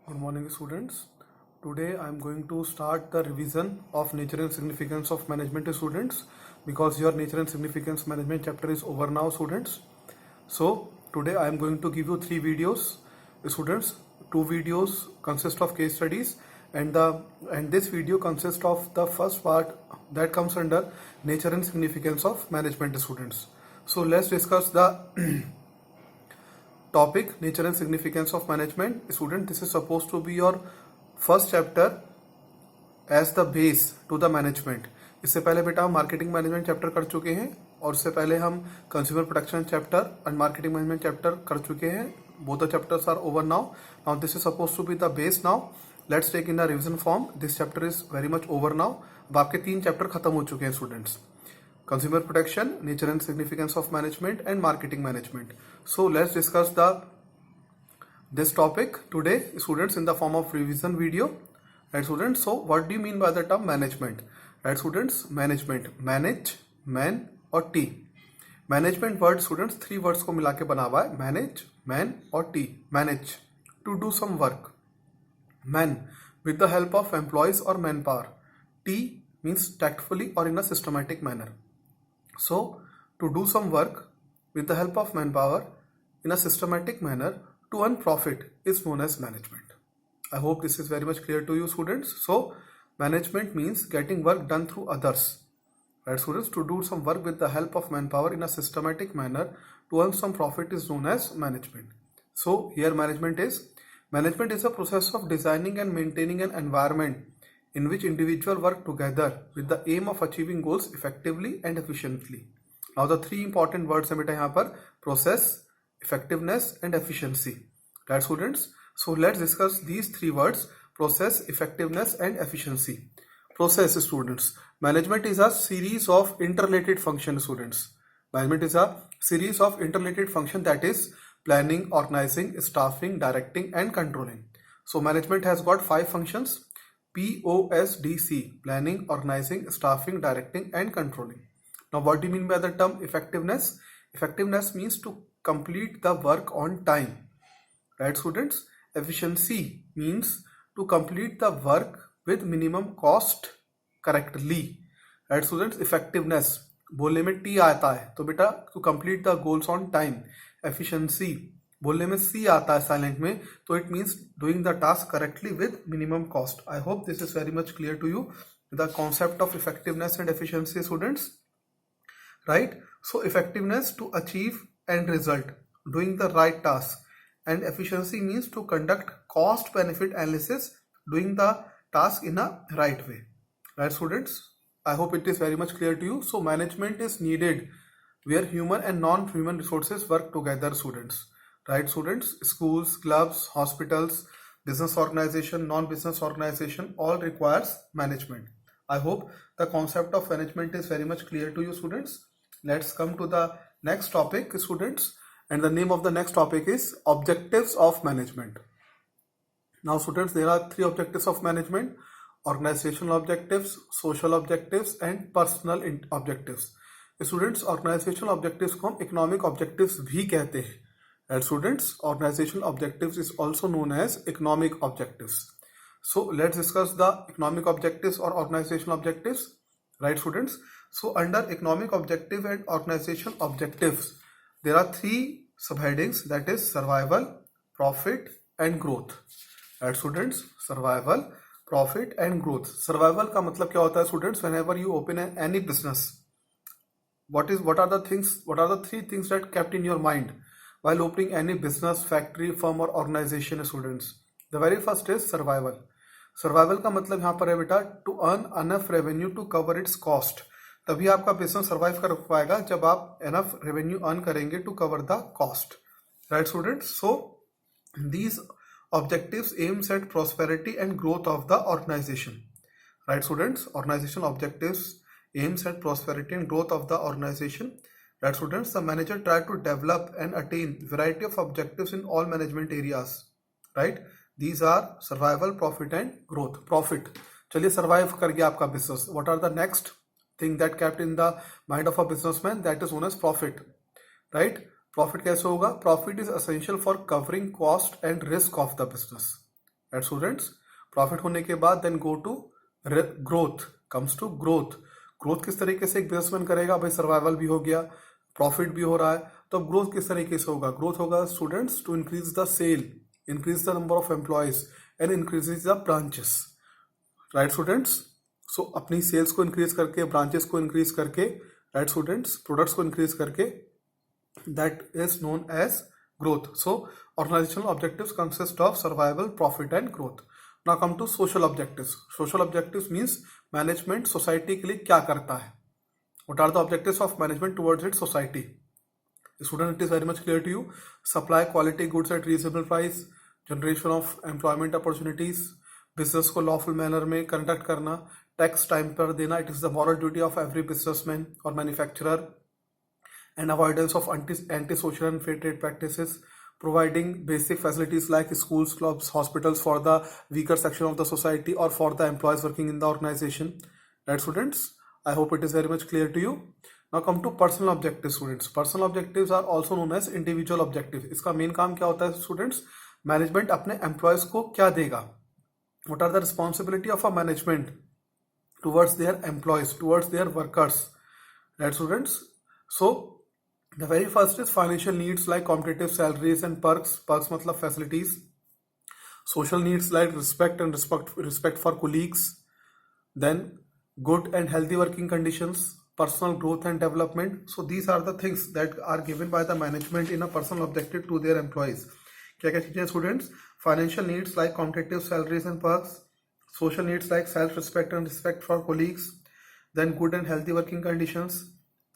Good morning, students. Today I am going to start the revision of nature and significance of management, students, because your nature and significance management chapter is over now, students. So today I am going to give you 3 videos, students. 2 videos consist of case studies, and this video consists of the first part that comes under nature and significance of management, students. So let's discuss the topic nature and significance of management. Student, this is supposed to be your first chapter as the base to the management. इससे पहले बेटा हम marketing management chapter कर चुके हैं और उससे पहले हम consumer production chapter and marketing management chapter कर चुके हैं. Both the chapters are over now. Now this is suppose to be the base. Now let's take in the revision form. This chapter is very much over now. अब आपके 3 chapter खत्म हो चुके हैं students. Consumer protection, nature and significance of management, and marketing management. So let's discuss this topic today, students, in the form of revision video. Right, students? So what do you mean by the term management? Right, students? Management, manage, man और T. Management word, students, 3 words को मिला के बना हुआ है. Manage, man और T. Manage, to do some work. Man, with the help of employees or manpower. T means tactfully or in a systematic manner. So, to do some work with the help of manpower in a systematic manner to earn profit is known as management. I hope this is very much clear to you, students. So, management means getting work done through others. Right, students? To do some work with the help of manpower in a systematic manner to earn some profit is known as management. So, here management is a process of designing and maintaining an environment in which individuals work together with the aim of achieving goals effectively and efficiently. Now the 3 important words हैं बेटा यहाँ पर: process, effectiveness and efficiency. Right, students? So let's discuss these 3 words: process, effectiveness and efficiency. Process, students. Management is a series of interrelated functions, students. Management is a series of interrelated functions, that is planning, organizing, staffing, directing and controlling. So management has got 5 functions. POSDC: planning, organizing, staffing, directing and controlling. Now what do you mean by the term effectiveness? Effectiveness means to complete the work on time. Right, students? Efficiency means to complete the work with minimum cost correctly. Right, students? Effectiveness बोलने में T आता है तो बेटा to complete the goals on time. Efficiency बोलने में C आता है साइलेंट में, तो it means doing the task correctly with minimum cost. I hope this is very much clear to you the concept of effectiveness and efficiency, students. Right? So effectiveness to achieve end result, doing the right task, and efficiency means to conduct cost benefit analysis, doing the task in a right way. Right, students? I hope it is very much clear to you. So management is needed where human and non-human resources work together, students. Right, students? Schools, clubs, hospitals, business organization, non-business organization, all requires management. I hope the concept of management is very much clear to you, students. Let's come to the next topic, students, and the name of the next topic is objectives of management. Now, students, there are 3 objectives of management: organizational objectives, social objectives and personal objectives. Students, organizational objectives को हम economic objectives भी कहते हैं. Right, students? Organizational objectives is also known as economic objectives. So let's discuss the economic objectives और organizational objectives. Right, students? So under economic objective and organizational objectives there are 3 sub headings, that is survival, profit and growth. Right, students? Survival, profit and growth. Survival का मतलब क्या होता है, students? Whenever you open any business, what are the 3 things that kept in your mind while opening any business, factory, firm or organization, students? The very first is survival. Survival का मतलब यहाँ पर है बेटा to earn enough revenue to cover its cost. तभी आपका business survive कर पाएगा जब आप enough revenue earn करेंगे to cover the cost. Right, students? So these objectives aims at prosperity and growth of the organization. Right, students? Organizational objectives aims at prosperity and growth of the organization. Right, students? The manager try to develop and attain variety of objectives in all management areas. Right? These are survival, profit and growth. Profit, चलिए survive कर गया आपका business. What are the next thing that kept in the mind of a businessman? That is known as profit. Right? Profit कैसे होगा? Profit is essential for covering cost and risk of the business. Right students. Profit होने के बाद then go to growth. Comes to growth. Growth किस तरीके से एक businessman करेगा? भाई सर्वाइवल भी हो गया, प्रॉफिट भी हो रहा है, तो अब ग्रोथ किस तरीके से होगा? ग्रोथ होगा students to increase the sale, increase the number of employees and increase the branches. Right students. So अपनी सेल्स को इंक्रीज करके, ब्रांचेस को इंक्रीज करके, राइट स्टूडेंट्स, प्रोडक्ट्स को इंक्रीज करके, that is known as growth. So organizational objectives consist of survival, profit and growth. Now come to social objectives. Social objectives means management society के लिए क्या करता है? What are the objectives of management towards its society? Student, it is very much clear to you. Supply quality goods at reasonable price, generation of employment opportunities, business को lawful manner में conduct करना, tax time पर देना. It is the moral duty of every businessman or manufacturer. And avoidance of anti-social and fair trade practices, providing basic facilities like schools, clubs, hospitals for the weaker section of the society or for the employees working in the organization. Right students, I hope it is very much clear to you. Now come to personal objectives students. Personal objectives are also known as individual objectives. इसका main काम क्या होता है students? Management अपने employees को क्या देगा? What are the responsibility of a management towards their employees, towards their workers? Right students. So the very first is financial needs like competitive salaries and perks. Perks matlab facilities. Social needs like respect for colleagues. Then good and healthy working conditions, personal growth and development. So these are the things that are given by the management in a personal objective to their employees. क्या क्या चीजें students? Financial needs like competitive salaries and perks. Social needs like self-respect and respect for colleagues. Then good and healthy working conditions.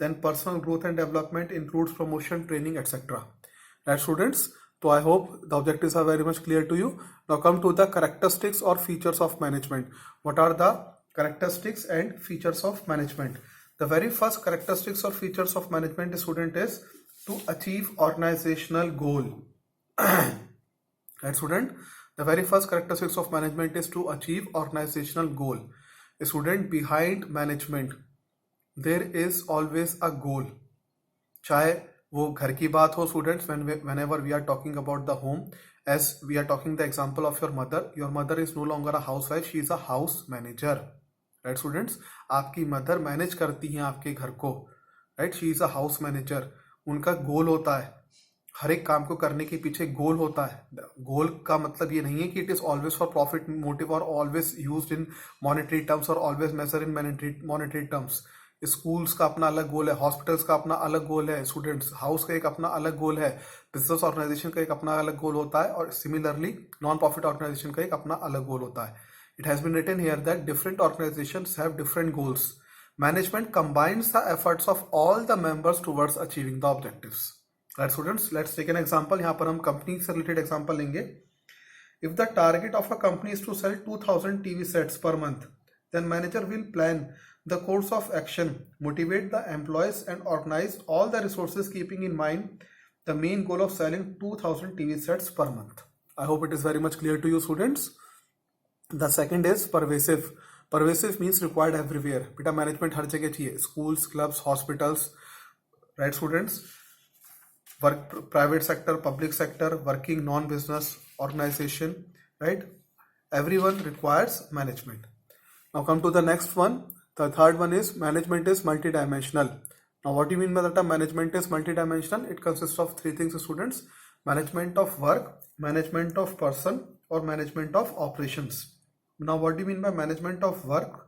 Then personal growth and development includes promotion, training, etc. Right students? So I hope the objectives are very much clear to you. Now come to the characteristics or features of management. What are the characteristics and features of management? The very first characteristics or features of management student is to achieve organizational goal. Right student? The very first characteristics of management is to achieve organizational goal. A student, behind management there is always a goal. चाहे वो घर की बात हो students, whenever we are talking about the home, as we are talking the example of your mother is no longer a housewife, she is a house manager. Right students? आपकी mother manage करती हैं आपके घर को. Right? She is a house manager. उनका गोल होता है, हर एक काम को करने के पीछे गोल होता है. गोल का मतलब ये नहीं है कि it is always for profit motive और always used in monetary terms और always measure in monetary terms. Schools का अपना अलग गोल है, हॉस्पिटल्स का अपना अलग गोल है, स्टूडेंट्स हाउस का एक अपना अलग गोल है, बिजनेस ऑर्गेनाइजेशन का एक अपना अलग गोल होता है, और सिमिलरली नॉन प्रॉफिट ऑर्गेनाइजेशन का एक अपना अलग गोल होता है. It has been written here that different organisations have different goals. Management combines the efforts of all the members towards achieving the objectives. Right students, let's take an example. यहाँ पर हम company से related example लेंगे. If the target of a company is to sell 2000 TV sets per month, then manager will plan the course of action, motivate the employees and organize all the resources keeping in mind the main goal of selling 2000 TV sets per month. I hope it is very much clear to you students. The second is pervasive. Pervasive means required everywhere. बेटा management हर जगह चाहिए, schools, clubs, hospitals, right students, work, private sector, public sector, working non-business organization, right? Everyone requires management. Now come to the next one. The third one is management is multidimensional. Now what do you mean by that? Management is multidimensional. It consists of three things students: management of work, management of person, or management of operations. Now what do you mean by management of work?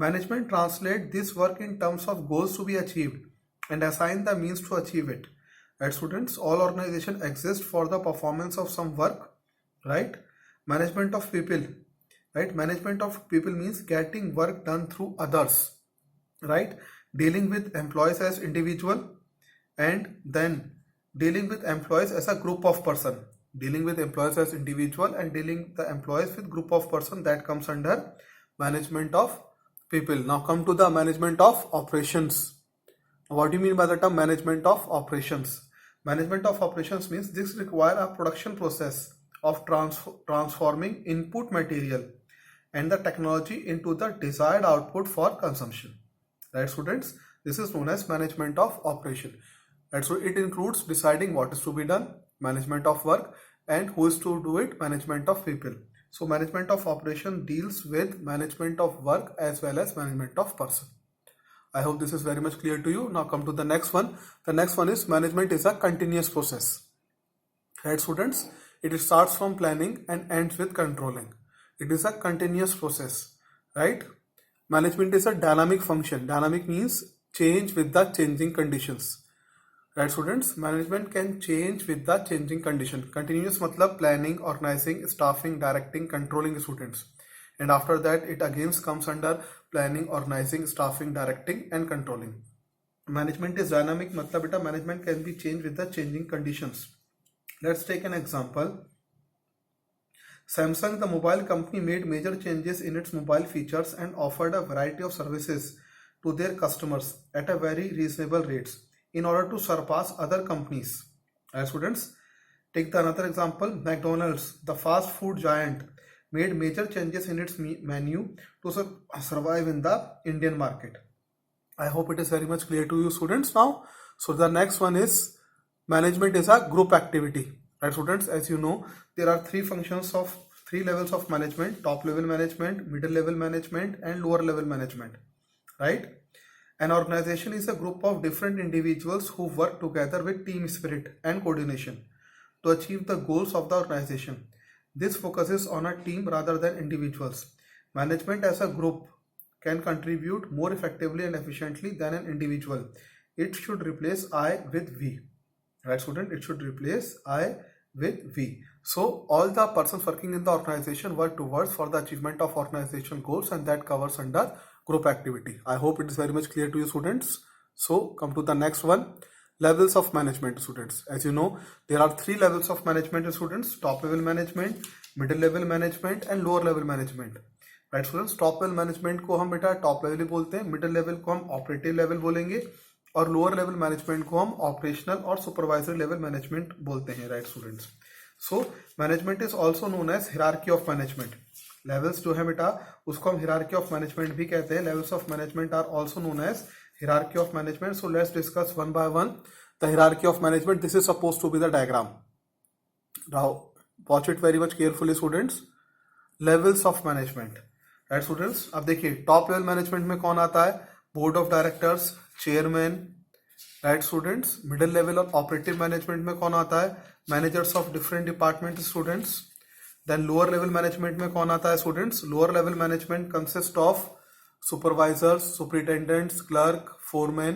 Management translate this work in terms of goals to be achieved and assign the means to achieve it. Right students? All organizations exist for the performance of some work, right? Management of people. Right? Management of people means getting work done through others, right? Dealing with employees as individual, and then dealing with employees as a group of person. Dealing with employees as individual and dealing the employees with group of person, that comes under management of people. Now come to the management of operations. What do you mean by the term management of operations? Management of operations means this require a production process of transforming input material and the technology into the desired output for consumption. Right students? This is known as management of operation. Right, so it includes deciding what is to be done, management of work, and who is to do it, management of people. So management of operation deals with management of work as well as management of person. I hope this is very much clear to you. Now come to the next one. The next one is management is a continuous process. Right, students? It starts from planning and ends with controlling. It is a continuous process, right? Management is a dynamic function. Dynamic means change with the changing conditions. Right, students? Management can change with the changing condition. Continuous matlab planning, organizing, staffing, directing, controlling students. And after that, it again comes under planning, organizing, staffing, directing, and controlling. Management is dynamic matlab beta management can be changed with the changing conditions. Let's take an example. Samsung, the mobile company, made major changes in its mobile features and offered a variety of services to their customers at a very reasonable rates in order to surpass other companies. Right, students? Take the another example. McDonald's, the fast food giant, made major changes in its menu to survive in the Indian market. I hope it is very much clear to you, students, now. So the next one is management is a group activity. Right, students? As you know, there are three levels of management: top level management, middle level management, and lower level management. Right? An organization is a group of different individuals who work together with team spirit and coordination to achieve the goals of the organization. This focuses on a team rather than individuals. Management as a group can contribute more effectively and efficiently than an individual. It should replace I with we. Right, student? It should replace I with we. So all the persons working in the organization work towards for the achievement of organizational goals, and that covers under group activity. I hope it is very much clear to you, students. So come to the next one. Levels of management, students. As you know, there are three levels of management, students: top level management, middle level management, and lower level management. Right, students? Top level management को हम बेटा top level ही बोलते हैं, middle level को हम operative level बोलेंगे, और lower level management को हम ऑपरेशनल और सुपरवाइजरी लेवल मैनेजमेंट बोलते हैं. Right, students? So management is also known as hierarchy of management. Levels जो है बेटा उसको हम हिरार्की ऑफ मैनेजमेंट भी कहते हैं. Levels of management are also known as hierarchy of management. So let's discuss one by one the hierarchy of management. This is supposed to be the diagram. Now watch it very much carefully, students. Levels of management. Right, students? अब देखिए top level management में कौन आता है? Board of directors, chairman. Right, students? Middle level और operative management में कौन आता है? Managers of different department, students. Then lower level management में कौन आता है, students? Lower level management consist of supervisors, superintendents, clerk, foreman.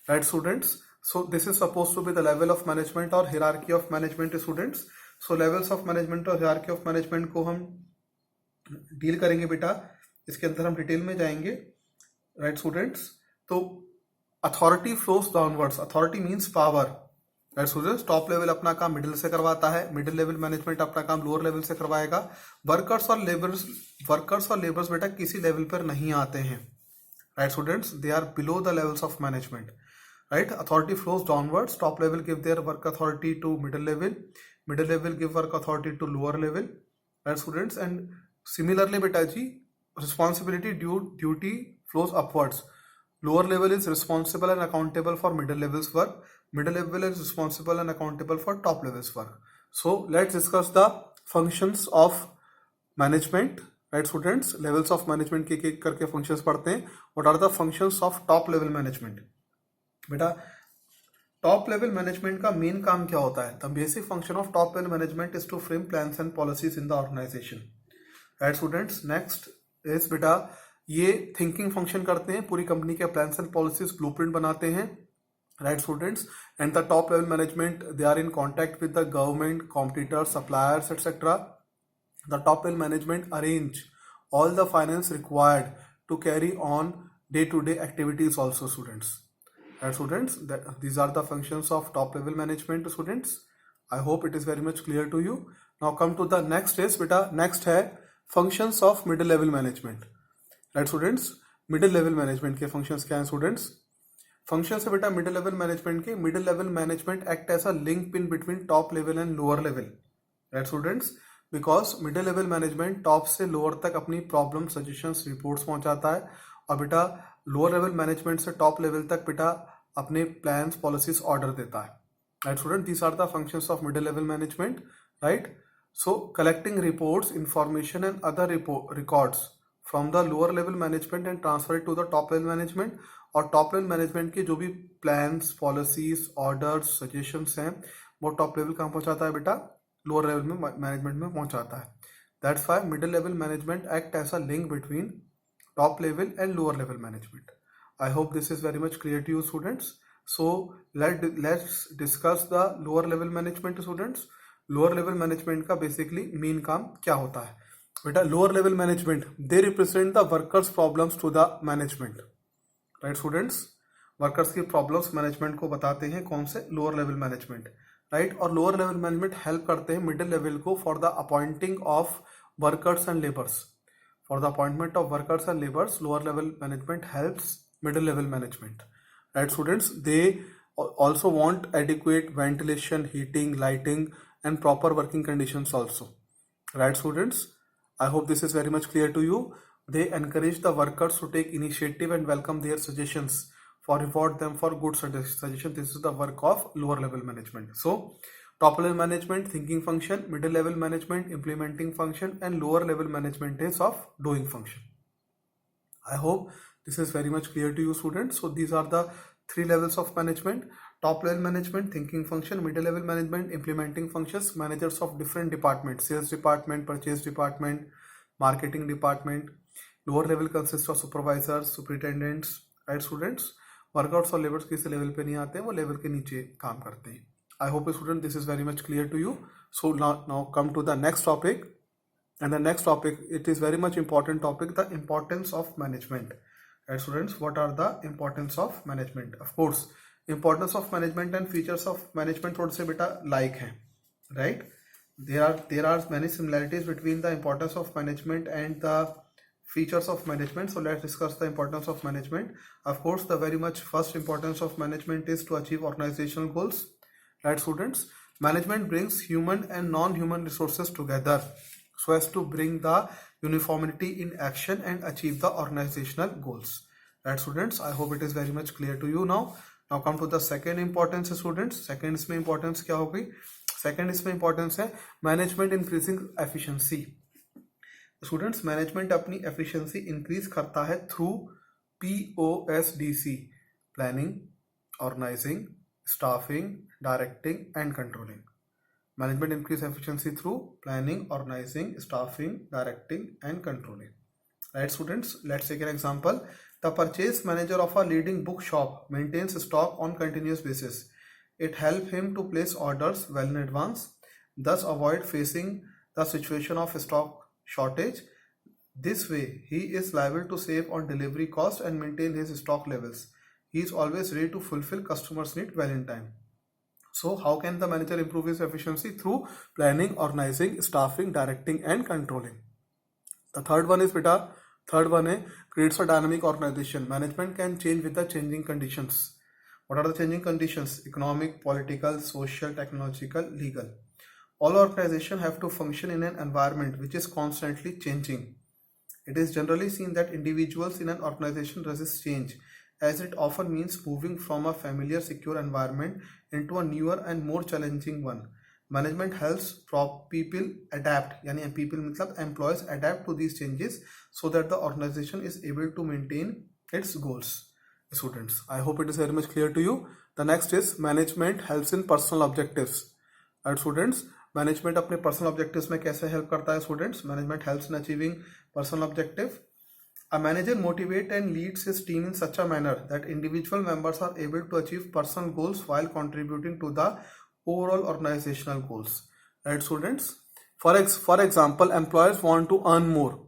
Right, students? So this is supposed to be the level of management or hierarchy of management, students. So levels of management और hierarchy of management को हम deal करेंगे बेटा. इसके अंदर हम detail में जाएंगे. Right, students? तो authority flows downwards. Authority means power. Right, students? Top level अपना काम मिडिल से करवाता है, मिडिल लेवल मैनेजमेंट अपना काम लोअर लेवल से करवाएगा. वर्कर्स और लेबर्स बेटा किसी लेवल पर नहीं आते हैं. Right, students? They are below the levels of management. Right, authority flows downwards. Top level give their work authority to middle level give work authority to lower level. Right, students? And similarly बेटा जी responsibility duty flows upwards. Lower level is responsible and accountable for middle level's work. Middle level is responsible and accountable for top level's work. So let's discuss the functions of management. Right, students? Levels of management के करके functions पढ़ते हैं. What are the functions of top level management? बेटा top level management का main काम क्या होता है? The basic function of top level management is to frame plans and policies in the organization. Right, students? Next is बेटा ये thinking function करते हैं, पूरी कंपनी के प्लान्स एंड पॉलिसीज ब्लूप्रिंट बनाते हैं. Right, students? And the top level management they are in contact with the government, competitors, suppliers etcetera. The top level management arrange all the finance required to carry on day to day activities also, students. Right, students? These are the functions of top level management, students. I hope it is very much clear to you. Now come to the next is बेटा next है functions of middle level management. Right, students? Middle level management के functions क्या हैं, students? Function है बेटा middle level management के. Middle level management act as a link pin between top level and lower level. Right, students? Because middle level management top से lower तक अपनी problem, suggestions, reports पहुंचाता है, और बेटा लोअर लेवल मैनेजमेंट से top level तक बेटा अपने प्लान्स, पॉलिसीज ऑर्डर देता है. Right, student? These are the functions of middle level management. Right, So collecting reports, information and other records from the lower level management and transfer it to the top level management, और top level management के जो भी plans, policies, orders, suggestions हैं वो top level कहाँ पहुंचाता है बेटा? लोअर लेवल में मैनेजमेंट में पहुंचाता है. That's why middle level management act as a link between top level and lower level management. I hope this is very much clear to you students. So let's discuss the lower level management students. Lower level management का basically main काम क्या होता है बेटा? Lower level management, they represent the workers problems to the management, right students? Workers की problems management को बताते हैं कौन से? Lower level management, right. और लोअर लेवल मैनेजमेंट हेल्प करते हैं मिडिल लेवल को for the appointing of workers and labours. For the appointment of workers and laborers, lower level management helps middle level management. Right, students? They also want adequate ventilation, heating, lighting, and proper working conditions also. Right, students? I hope this is very much clear to you. They encourage the workers to take initiative and welcome their suggestions, for reward them for good suggestion. This is the work of lower level management. So top level management, thinking function; middle level management, implementing function; and lower level management is of doing function. I hope this is very much clear to you students. So these are the three levels of management: top level management, thinking function; middle level management, implementing functions, managers of different departments: sales department, purchase department, marketing department. Lower level consists of supervisors, superintendents, right students? Workouts और labours किसी level पे नहीं आते हैं, वो level के नीचे काम करते हैं. I hope student this is very much clear to you. So now come to the next topic, and the next topic, it is very much important topic, the importance of management. Right students, what are the importance of management? Of course, importance of management and features of management थोड़े से बेटा like हैं, right? There are many similarities between the importance of management and the features of management. So let's discuss the importance of management. Of course, the very much first importance of management is to achieve organizational goals. Right students, management brings human and non-human resources together so as to bring the uniformity in action and achieve the organizational goals. Right students, I hope it is very much clear to you now. Now come to the second importance students. Second इसमें importance क्या होगी? Second इसमें importance है management increasing efficiency. Students, management अपनी efficiency increase करता है through POSDC: planning, organizing, staffing, directing and controlling. Management increase efficiency through planning, organizing, staffing, directing and controlling. Right students, let's take an example. The purchase manager of a leading book shop maintains stock on continuous basis. It helps him to place orders well in advance, thus avoid facing the situation of stock shortage. This way he is liable to save on delivery cost and maintain his stock levels. He is always ready to fulfill customers' need well in time. So how can the manager improve his efficiency? Through planning, organizing, staffing, directing and controlling. The third one is creates a dynamic organization. Management can change with the changing conditions. What are the changing conditions? Economic, political, social, technological, legal. All organizations have to function in an environment which is constantly changing. It is generally seen that individuals in an organization resist change, as it often means moving from a familiar, secure environment into a newer and more challenging one. Management helps people adapt, यानी people मतलब employees adapt to these changes so that the organization is able to maintain its goals. Students, I hope it is very much clear to you. The next is management helps in personal objectives. Right students, management अपने personal objectives में कैसे help करता है students? Management helps in achieving personal objective. A manager motivates and leads his team in such a manner that individual members are able to achieve personal goals while contributing to the overall organizational goals. Right students? For example, employers want to earn more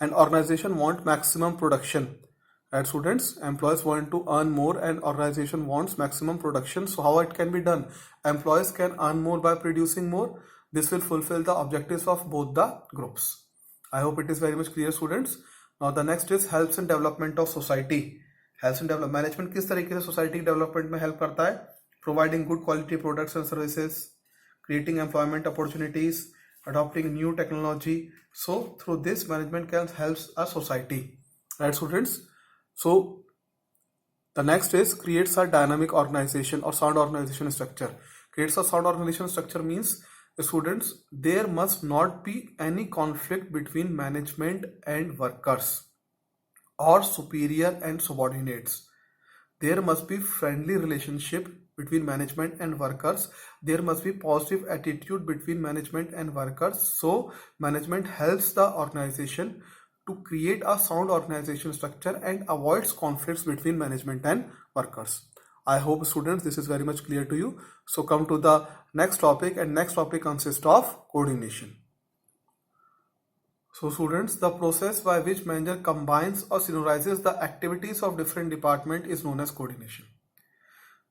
and organization want maximum production. Right students? Employees want to earn more and organization wants maximum production. So how it can be done? Employees can earn more by producing more. This will fulfill the objectives of both the groups. I hope it is very much clear students. Now the next is helps in development of society. Helps in development. Management किस तरीके से society development में help करता है? Providing good quality products and services, creating employment opportunities, adopting new technology. So through this, management can help a society. Right students? So the next is creates a dynamic organization or sound organization structure. Creates a sound organization structure means students, there must not be any conflict between management and workers or superior and subordinates. There must be friendly relationship between management and workers. There must be positive attitude between management and workers. So management helps the organization to create a sound organization structure and avoids conflicts between management and workers. I hope students this is very much clear to you. So come to the next topic, and next topic consists of coordination. So students, the process by which manager combines or synchronizes the activities of different department is known as coordination.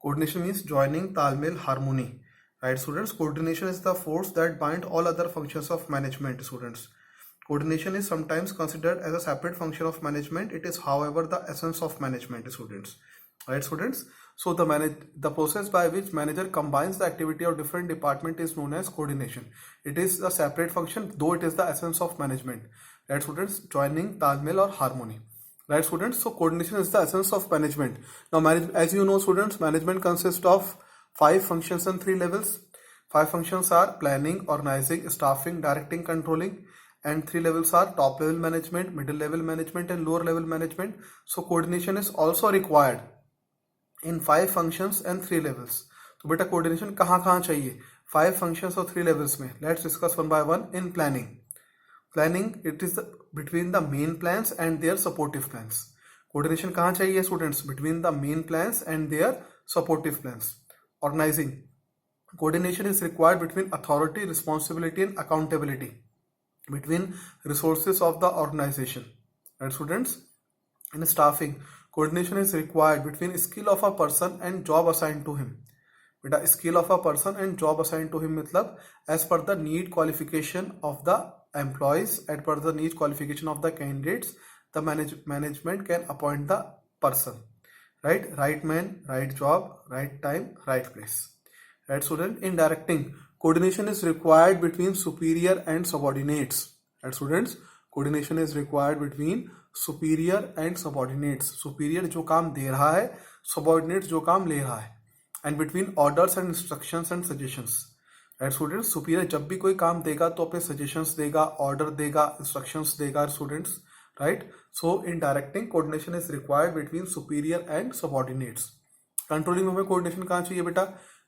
Coordination means joining, talmel, harmony. Right students, coordination is the force that binds all other functions of management. Students, coordination is sometimes considered as a separate function of management. It is however the essence of management. Students, right students, so the process by which manager combines the activity of different department is known as coordination. It is a separate function, though it is the essence of management. Right students, joining, talmel or harmony. Right students, so coordination is the essence of management. Now as you know students, management consists of 5 functions and 3 levels. 5 functions are planning, organizing, staffing, directing, controlling, and 3 levels are top level management, middle level management and lower level management. So coordination is also required in 5 functions and 3 levels. तो बेटा coordination कहाँ चाहिए? 5 functions और 3 levels में. Let's discuss one by one. In planning, it is between the main plans and their supportive plans. Coordination कहाँ चाहिए students? Between the main plans and their supportive plans. Organizing, coordination is required between authority, responsibility and accountability, between resources of the organization. Right students? In staffing, coordination is required between skill of a person and job assigned to him. बेटा skill of a person and job assigned to him मतलब as per the need qualification of the employees, as per the need qualification of the candidates, the management can appoint the person. Right man, right job, right time, right place. Right student, in directing, coordination is required between superior and subordinates. Right students, coordination is required between superior and subordinates. Superior जो काम दे रहा है, subordinates जो काम ले रहा है, and between orders and instructions and suggestions. Right students, superior जब भी कोई काम देगा तो अपने suggestions देगा, order देगा, instructions देगा students. Right? So in directing, coordination is required between superior and subordinates. Controlling में हमें coordination कहाँ चाहिए बेटा?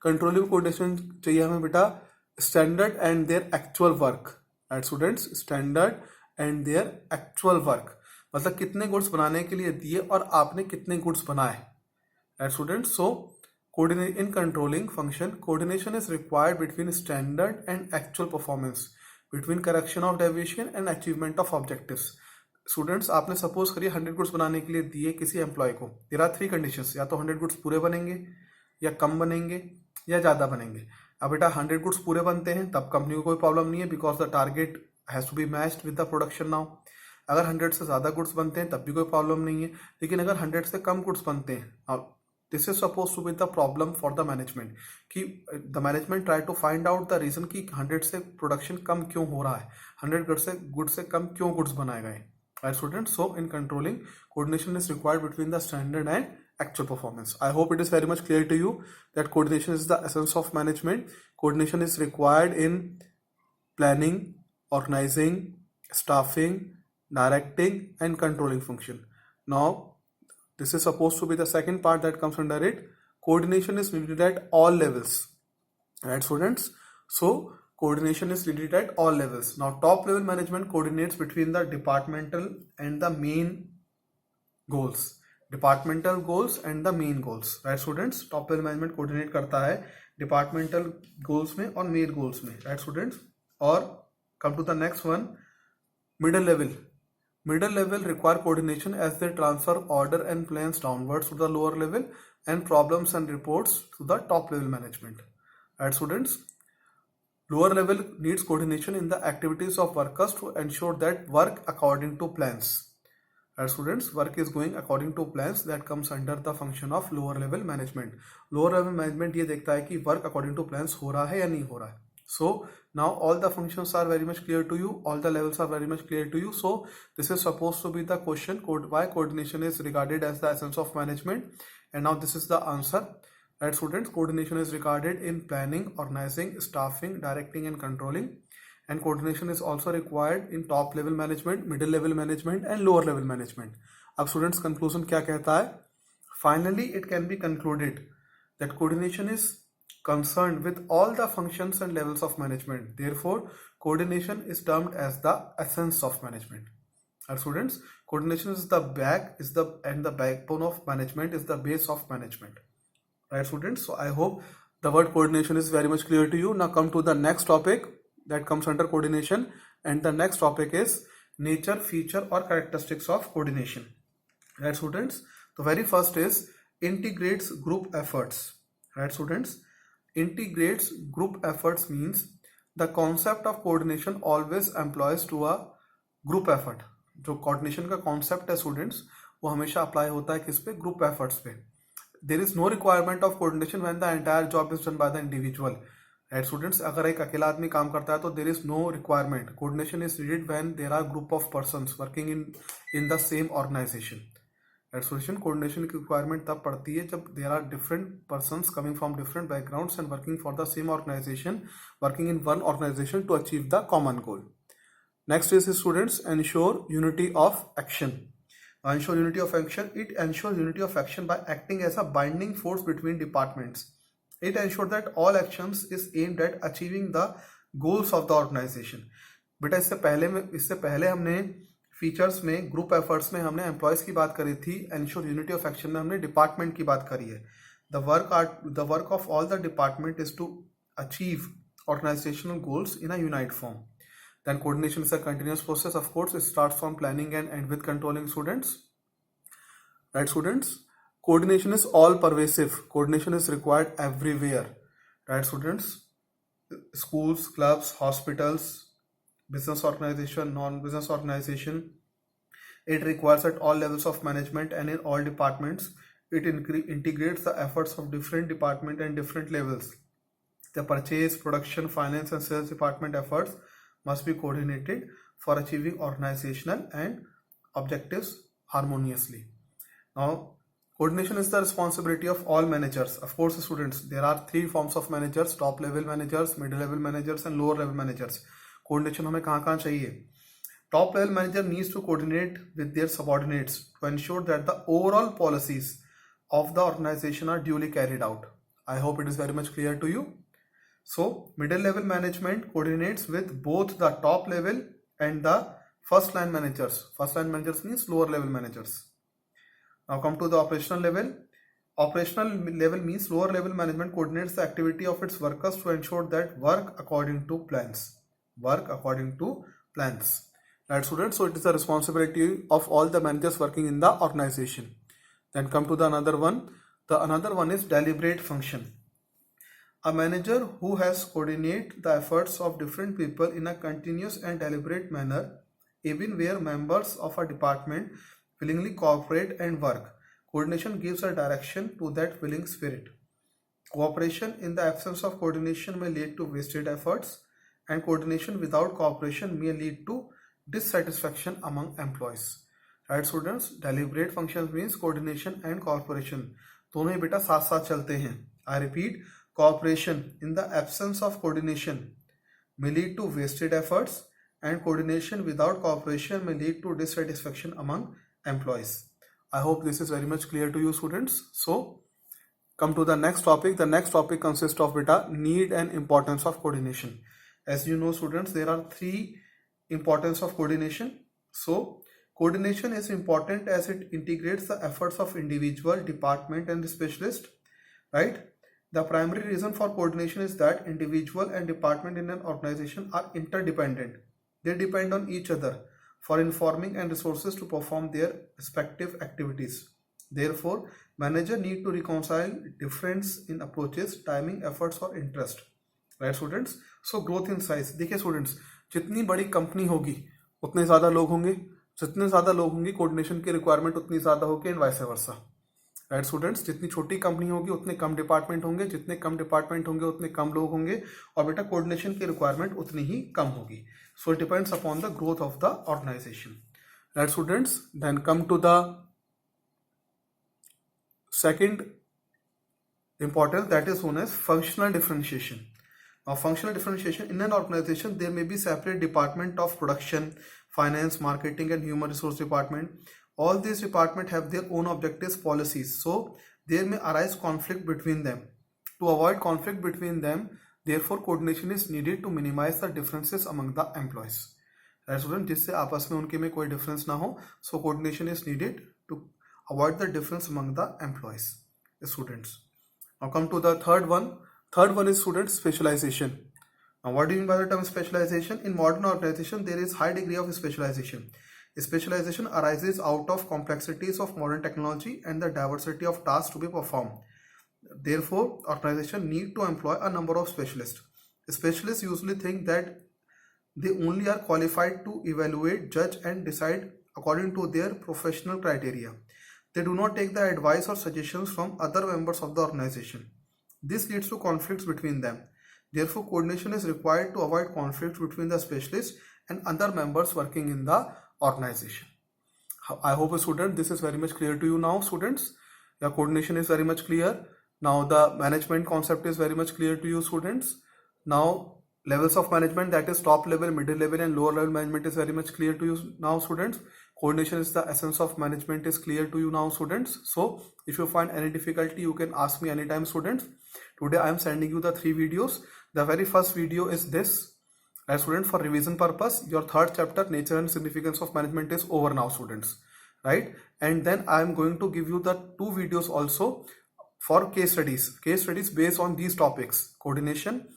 Controlling में coordination चाहिए हमें बेटा standard and their actual work. Right students, standard and their actual work. मतलब कितने गुड्स बनाने के लिए दिए और आपने कितने गुड्स बनाए. Right students, so in controlling function, coordination is required between standard and actual performance, between correction of deviation and achievement of objectives. Students, आपने सपोज करिए 100 गुड्स बनाने के लिए दिए किसी एम्प्लॉय को. देयर आर 3 कंडीशंस, या तो 100 गुड्स पूरे बनेंगे, या कम बनेंगे, या ज़्यादा बनेंगे. अब बेटा 100 गुड्स पूरे बनते हैं तब कंपनी को कोई प्रॉब्लम नहीं है, because the target has to be matched with the production now. अगर 100 से ज़्यादा गुड्स बनते हैं तब भी कोई प्रॉब्लम नहीं है. लेकिन अगर 100 से कम गुड्स बनते हैं, this is suppose to be the problem for the management, कि the management try to find out the reason कि 100 से प्रोडक्शन कम क्यों हो रहा है, 100 गुड्स से कम क्यों गुड्स बनाए गए. Right students, so in controlling, coordination is required between the standard and actual performance. I hope it is very much clear to you that coordination is the essence of management. Coordination is required in planning, organizing, staffing, directing and controlling function. Now this is supposed to be the second part that comes under it. Coordination is needed at all levels. Right students, so coordination is needed at all levels. Now top level management coordinates between the departmental and the main goals. Departmental goals and the main goals. Right students, top level management coordinate करता है departmental goals में और main goals में. Right students, और come to the next one, middle level. Middle level require coordination as they transfer order and plans downwards to the lower level and problems and reports to the top level management. Right students, lower level needs coordination in the activities of workers to ensure that work according to plans. Right students, work is going according to plans, that comes under the function of lower level management. Lower level management ये देखता है कि work according to plans हो रहा है या नहीं हो रहा है. So now all the functions are very much clear to you, all the levels are very much clear to you. So this is supposed to be the question, why coordination is regarded as the essence of management, and now this is the answer. Right, students, coordination is regarded in planning, organizing, staffing, directing and controlling. And coordination is also required in top level management, middle level management and lower level management. अब students conclusion क्या कहता है? Finally, it can be concluded that coordination is concerned with all the functions and levels of management. Therefore, coordination is termed as the essence of management. Our students, coordination is the backbone of management, is the base of management. Right, students? So I hope the word coordination is very much clear to you. Now come to the next topic that comes under coordination, and the next topic is nature, feature or characteristics of coordination. Right, students? The very first is integrates group efforts. Right, students? Integrates group efforts means the concept of coordination always employs to a group effort. जो coordination का concept है students, वो हमेशा apply होता है किस पे? Group efforts पे. There is no requirement of coordination when the entire job is done by the individual. Right, students? अगर एक अकेला आदमी काम करता है तो there is no requirement. Coordination is needed when there are group of persons working in the same organization. Right, students? Coordination की requirement तब पड़ती है जब there are different persons coming from different backgrounds and working for the same organization, working in one organization to achieve the common goal. Next is students, ensure unity of action. Ensure unity of action. It ensures unity of action by acting as a binding force between departments. It ensures that all actions is aimed at achieving the goals of the organization. बेटा इससे पहले हमने features में, group efforts में हमने employees की बात करी थी. एंश्योर यूनिटी ऑफ एक्शन में हमने डिपार्टमेंट की बात करी है. The work of all the department is to achieve organizational goals in a unite form. Then coordination is a continuous process. Of course, it starts from planning and end with controlling students. Right, students? Coordination is all pervasive. Coordination is required everywhere. Right, students? Schools, clubs, hospitals, business organization, non-business organization. It requires at all levels of management and in all departments. It integrates the efforts of different departments and different levels. The purchase, production, finance and sales department efforts must be coordinated for achieving organizational and objectives harmoniously. Now, coordination is the responsibility of all managers. Of course, students, there are three forms of managers: top level managers, middle level managers and lower level managers. Coordination हमें कहाँ चाहिए? Top level manager needs to coordinate with their subordinates to ensure that the overall policies of the organization are duly carried out. I hope it is very much clear to you. So, middle level management coordinates with both the top level and the first line managers. First line managers means lower level managers. Now come to the operational level. Operational level means lower level management coordinates the activity of its workers to ensure that work according to plans. Work according to plans. Right, students? So it is the responsibility of all the managers working in the organization. Then come to the another one. The another one is deliberate function. A manager who has coordinate the efforts of different people in a continuous and deliberate manner, even where members of a department willingly cooperate and work. Coordination gives a direction to that willing spirit. Cooperation in the absence of coordination may lead to wasted efforts, and coordination without cooperation may lead to dissatisfaction among employees. Right, students? Deliberate functions means coordination and cooperation. दोनों ही बेटा साथ साथ चलते हैं. I repeat, cooperation in the absence of coordination may lead to wasted efforts, and coordination without cooperation may lead to dissatisfaction among employees. I hope this is very much clear to you, students. So, come to the next topic. The next topic consists of beta need and importance of coordination. As you know, students, there are three importance of coordination. So, coordination is important as it integrates the efforts of individual, department and the specialist. Right? The primary reason for coordination is that individual and department in an organization are interdependent. They depend on each other for informing and resources to perform their respective activities. Therefore, manager need to reconcile difference in approaches, timing, efforts or interest. Right, students? So, growth in size. देखिए students, जितनी बड़ी company होगी उतने ज़्यादा लोग होंगे, जितने ज़्यादा लोग होंगे कोऑर्डिनेशन की रिक्वायरमेंट उतनी ज़्यादा होगी and vice versa. Right students? जितनी छोटी कंपनी होगी उतने कम डिपार्टमेंट होंगे, जितने कम डिपार्टमेंट होंगे उतने कम लोग होंगे और बेटा कोऑर्डिनेशन की रिक्वायरमेंट उतनी ही कम होगी. So it depends upon the growth of the organisation. Right students? Then come to the second importance, that is known as functional differentiation. Now, functional differentiation, in an organization, there may be separate department of production, finance, marketing, and human resource department. All these departments have their own objectives, policies. So there may arise conflict between them. To avoid conflict between them, therefore coordination is needed to minimize the differences among the employees. Right, student, जिससे आपस में उनके में कोई difference ना हो. So coordination is needed to avoid the difference among the employees, students. Now come to the third one. Third one is student specialization. Now what do you mean by the term specialization? In modern organization, there is high degree of specialization. Specialization arises out of complexities of modern technology and the diversity of tasks to be performed. Therefore, organization need to employ a number of specialists. Specialists usually think that they only are qualified to evaluate, judge, and decide according to their professional criteria. They do not take the advice or suggestions from other members of the organization. This leads to conflicts between them. Therefore, coordination is required to avoid conflicts between the specialists and other members working in the organization. I hope, student, this is very much clear to you now, students. Your coordination is very much clear. Now the management concept is very much clear to you, students. Now levels of management, that is top level, middle level, and lower level management is very much clear to you now, students. Coordination is the essence of management is clear to you now, students. So if you find any difficulty, you can ask me anytime, students. Today I am sending you the 3 videos. The very first video is this. Right, students, for revision purpose, your third chapter, nature and significance of management, is over now, students. Right, and then I am going to give you the 2 videos also for case studies based on these topics: coordination,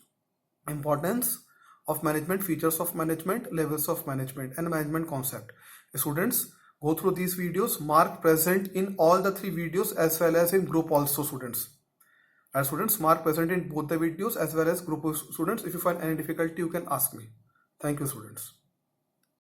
importance of management, features of management, levels of management, and management concept. Students, go through these videos, mark present in all the 3 videos as well as in group also, students. And students, mark present in both the videos as well as group of students. If you find any difficulty, you can ask me. Thank you, students.